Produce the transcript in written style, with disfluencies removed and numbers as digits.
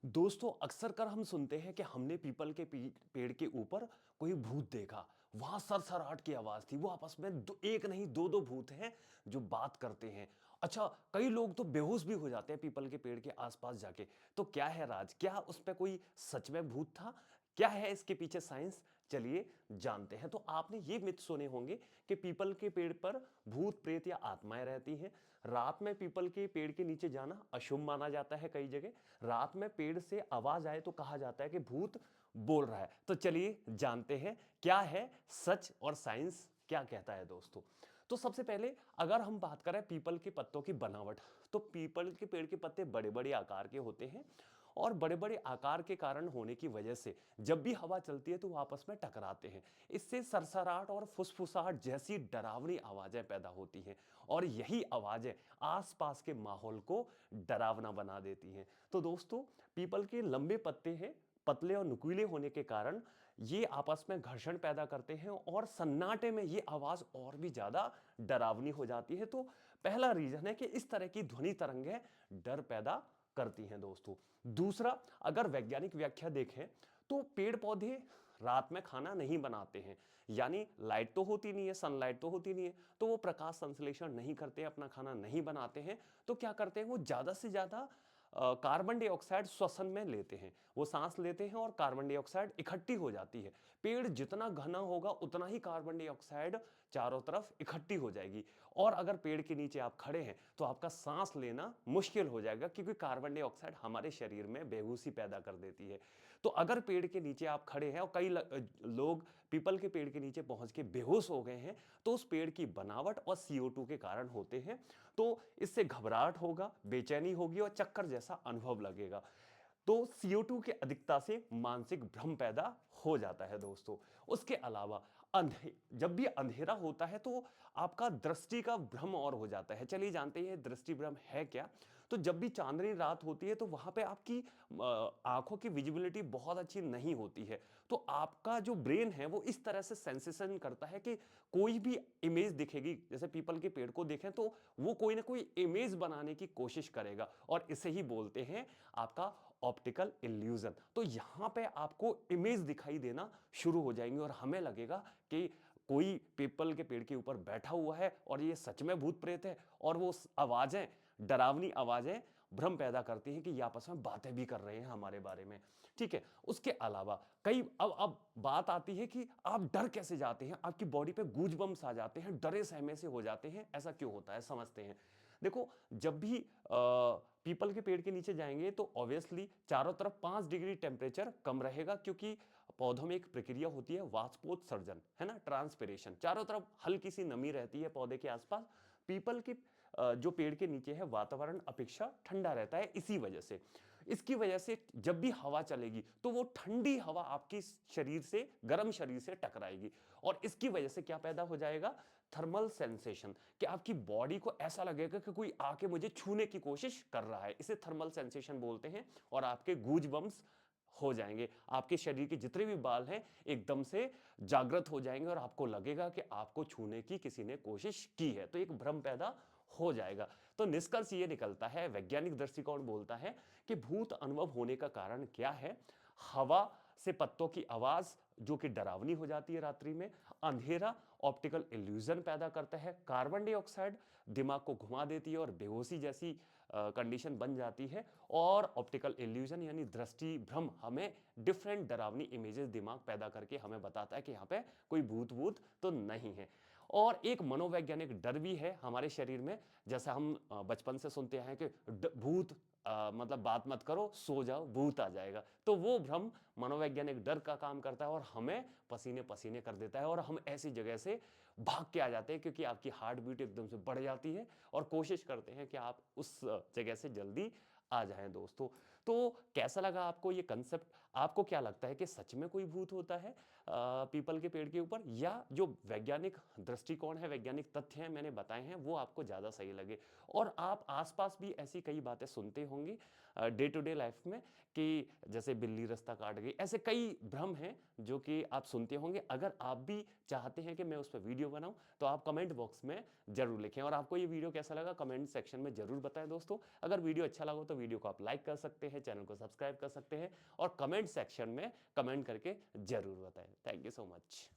दोस्तों अक्सर कर हम सुनते हैं कि हमने पीपल के पेड़ के ऊपर कोई भूत देखा। वहां सरसराहट की आवाज थी। वो आपस में एक नहीं दो दो भूत हैं जो बात करते हैं। अच्छा, कई लोग तो बेहोश भी हो जाते हैं पीपल के पेड़ के आसपास जाके। तो क्या है राज, क्या उस पे कोई सच में भूत था? क्या है इसके पीछे साइंस? चलिए जानते हैं। तो आपने ये मिथ सुने होंगे कि पीपल के पेड़ पर भूत प्रेत या आत्माएं रहती हैं। रात में पीपल के पेड़ के नीचे जाना अशुभ माना जाता है। कई जगह रात में पेड़ से आवाज आए तो कहा जाता है कि भूत बोल रहा है। तो चलिए जानते हैं क्या है सच और साइंस क्या कहता है दोस्तों। तो सबसे पहले अगर हम बात करें पीपल के पत्तों की बनावट, तो पीपल के पेड़ के पत्ते बड़े बड़े आकार के होते हैं और बड़े बड़े आकार के कारण होने की वजह से जब भी हवा चलती है तो वो आपस में टकराते हैं। इससे सरसराहट और फुसफुसाहट जैसी डरावनी आवाजें पैदा होती हैं और यही आवाजें आसपास के माहौल को डरावना बना देती हैं। तो दोस्तों, पीपल के लंबे पत्ते हैं, पतले और नुकीले होने के कारण ये आपस में घर्षण पैदा करते हैं और सन्नाटे में ये आवाज और भी ज्यादा डरावनी हो जाती है। तो पहला रीजन है कि इस तरह की ध्वनि तरंगें डर पैदा करती हैं दोस्तों। दूसरा, अगर वैज्ञानिक व्याख्या देखें तो पेड़ पौधे रात में खाना नहीं बनाते हैं। यानी लाइट तो होती नहीं है, सनलाइट तो होती नहीं है, तो वो प्रकाश संश्लेषण नहीं करते, अपना खाना नहीं बनाते हैं। तो क्या करते हैं, वो ज्यादा से ज्यादा कार्बन डाइऑक्साइड श्वसन में लेते हैं। वो सांस लेते हैं और कार्बन डाइऑक्साइड इकट्ठी हो जाती है। पेड़ जितना घना होगा उतना ही कार्बन डाइऑक्साइड चारों तरफ इकट्ठी हो जाएगी। और अगर पेड़ के नीचे आप खड़े हैं तो आपका सांस लेना मुश्किल हो जाएगा, क्योंकि कार्बन डाइऑक्साइड हमारे शरीर में बेहोशी पैदा कर देती है। तो अगर पेड़ के नीचे आप खड़े हैं और कई लोग पीपल के पेड़ के नीचे पहुंच के बेहोश हो गए हैं, तो उस पेड़ की बनावट और CO2 के कारण होते हैं। तो इससे घबराहट होगा, बेचैनी होगी और चक्कर जैसा अनुभव लगेगा। तो CO2 की अधिकता से मानसिक भ्रम पैदा हो जाता है दोस्तों। उसके अलावा जब भी अंधेरा होता है तो आपका दृष्टि का भ्रम और हो जाता है। चलिए जानते हैं दृष्टि भ्रम है क्या। तो जब भी चांदनी रात होती है तो वहां पे आपकी आंखों की विजिबिलिटी बहुत अच्छी नहीं होती है। तो आपका जो ब्रेन है वो इस तरह से सेंसेशन करता है कि कोई भी इमेज दिखेगी, जैसे पीपल के पेड़ को देखें तो वो कोई ना कोई इमेज बनाने की कोशिश करेगा, और इसे ही बोलते हैं आपका ऑप्टिकल इल्यूजन। तो यहां पे आपको इमेज दिखाई देना शुरू हो जाएंगे और हमें लगेगा कि कोई पीपल के पेड़ के ऊपर बैठा हुआ है और ये सच में भूत प्रेत है। और वो आवाजें, डरावनी आवाजें भ्रम पैदा करती हैं कि ये आपस में बातें भी कर रहे हैं हमारे बारे में। ठीक है। उसके अलावा कई अब बात आती है कि आप डर कैसे जाते हैं, आपकी बॉडी पे गूजबम्स आ जाते हैं, डरे सहमे से हो जाते हैं। ऐसा क्यों होता है, समझते हैं। देखो, जब भी पीपल के पेड़ के नीचे जाएंगे तो ऑब्वियसली चारों तरफ 5 डिग्री टेम्परेचर कम रहेगा, क्योंकि पौधों में एक प्रक्रिया होती है वाष्पोत्सर्जन, है ना, ट्रांसपिरेशन। चारों तरफ हल्की सी नमी रहती है पौधे के आसपास। पीपल के जो पेड़ के नीचे है वातावरण अपेक्षा ठंडा रहता है। इसी वजह से, इसकी वजह से जब भी हवा चलेगी तो वो ठंडी हवा आपकी शरीर से, गर्म शरीर से टकराएगी। और इसकी वजह से क्या पैदा हो जाएगा, थर्मल सेंसेशन, कि आपकी बॉडी को ऐसा लगेगा कि कोई आके मुझे छूने की कोशिश कर रहा है। इसे थर्मल सेंसेशन बोलते हैं। और आपके गूज बम्स हो जाएंगे, आपके शरीर के जितने भी बाल हैं एकदम से जागृत हो जाएंगे और आपको लगेगा कि आपको छूने की किसी ने कोशिश की है। तो एक भ्रम पैदा हो जाएगा। तो निष्कर्ष ये निकलता है, वैज्ञानिक दृष्टिकोण बोलता है कि भूत अनुभव होने का कारण क्या है। हवा से पत्तों की आवाज जो कि डरावनी हो जाती है रात्रि में, अंधेरा ऑप्टिकल इल्यूजन पैदा करता है, कार्बन डाइऑक्साइड दिमाग को घुमा देती है और बेहोशी जैसी कंडीशन बन जाती है, और ऑप्टिकल इल्यूजन यानी दृष्टि भ्रम हमें डिफरेंट डरावनी इमेजेस दिमाग पैदा करके हमें बताता है कि यहाँ पे कोई भूत वूत तो नहीं है। और एक मनोवैज्ञानिक डर भी है हमारे शरीर में। जैसा हम बचपन से सुनते हैं कि भूत मतलब बात मत करो, सो जाओ, भूत आ जाएगा। तो वो भ्रम मनोवैज्ञानिक डर का काम करता है और हमें पसीने पसीने कर देता है और हम ऐसी जगह से भाग के आ जाते हैं, क्योंकि आपकी हार्ट बीट एकदम से बढ़ जाती है और कोशिश करते हैं कि आप उस जगह से जल्दी आ जाएं दोस्तों। तो कैसा लगा आपको ये कंसेप्ट? आपको क्या लगता है कि सच में कोई भूत होता है पीपल के पेड़ के ऊपर, या जो वैज्ञानिक दृष्टिकोण है, वैज्ञानिक तथ्य हैं मैंने बताए हैं, वो आपको ज्यादा सही लगे? और आप आसपास भी ऐसी कई बातें सुनते होंगे डे टू डे लाइफ में, कि जैसे बिल्ली रास्ता काट गई, ऐसे कई भ्रम हैं जो कि आप सुनते होंगे। अगर आप भी चाहते हैं कि मैं उस पर वीडियो बनाऊं तो आप कमेंट बॉक्स में जरूर लिखें। और आपको ये वीडियो कैसा लगा कमेंट सेक्शन में जरूर बताएं दोस्तों। अगर वीडियो अच्छा लगा तो वीडियो को आप लाइक कर सकते हैं, चैनल को सब्सक्राइब कर सकते हैं और कमेंट सेक्शन में कमेंट करके जरूर बताएं। Thank you so much.